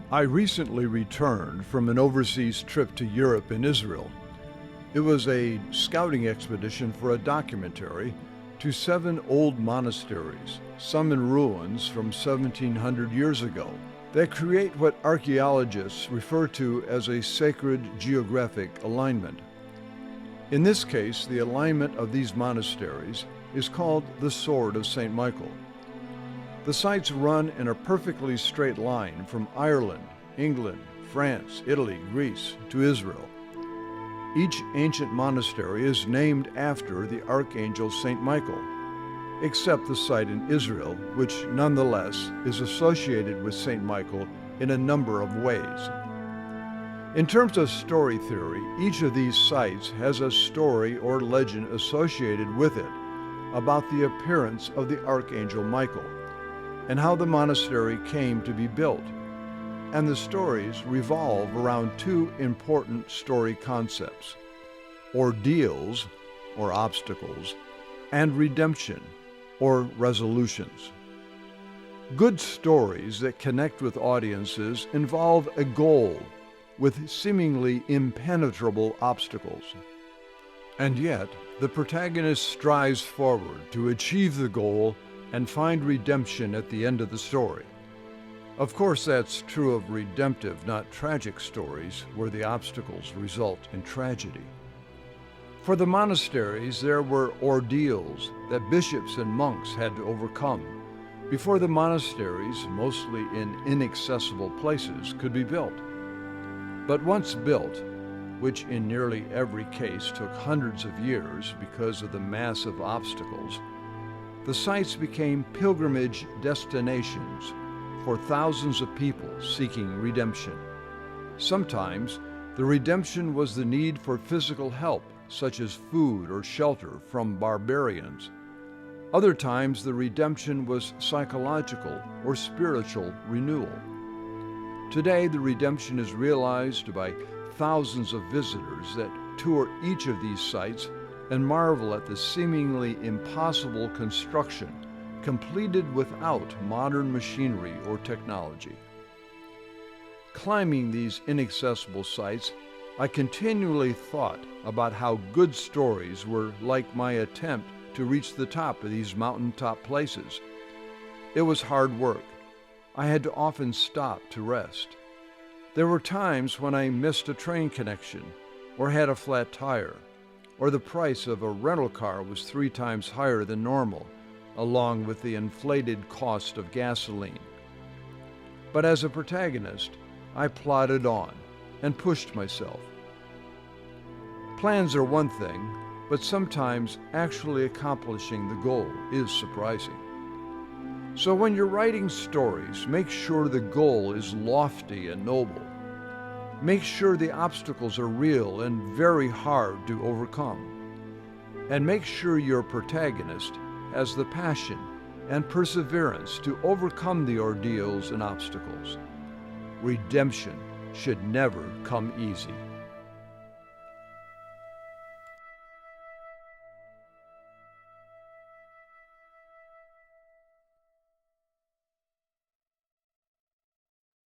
I recently returned from an overseas trip to Europe and Israel. It was a scouting expedition for a documentary to 7 old monasteries, some in ruins from 1700 years ago, that create what archaeologists refer to as a sacred geographic alignment. In this case, the alignment of these monasteries is called the Sword of St. Michael. The sites run in a perfectly straight line from Ireland, England, France, Italy, Greece, to Israel. Each ancient monastery is named after the archangel St. Michael, except the site in Israel, which nonetheless is associated with St. Michael in a number of ways. In terms of story theory, each of these sites has a story or legend associated with it about the appearance of the archangel Michael and how the monastery came to be built. And the stories revolve around 2 important story concepts: ordeals, or obstacles, and redemption, or resolutions. Good stories that connect with audiences involve a goal with seemingly impenetrable obstacles. And yet, the protagonist strives forward to achieve the goal and find redemption at the end of the story. Of course, that's true of redemptive, not tragic stories where the obstacles result in tragedy. For the monasteries, there were ordeals that bishops and monks had to overcome before the monasteries, mostly in inaccessible places, could be built. But once built, which in nearly every case took hundreds of years because of the massive obstacles, the sites became pilgrimage destinations for thousands of people seeking redemption. Sometimes the redemption was the need for physical help, such as food or shelter from barbarians. Other times the redemption was psychological or spiritual renewal. Today the redemption is realized by thousands of visitors that tour each of these sites and marvel at the seemingly impossible construction completed without modern machinery or technology. Climbing these inaccessible sites, I continually thought about how good stories were like my attempt to reach the top of these mountaintop places. It was hard work. I had to often stop to rest. There were times when I missed a train connection or had a flat tire, or the price of a rental car was 3 times higher than normal, along with the inflated cost of gasoline. But as a protagonist, I plodded on and pushed myself. Plans are one thing, but sometimes actually accomplishing the goal is surprising. So when you're writing stories, make sure the goal is lofty and noble. Make sure the obstacles are real and very hard to overcome. And make sure your protagonist has the passion and perseverance to overcome the ordeals and obstacles. Redemption should never come easy.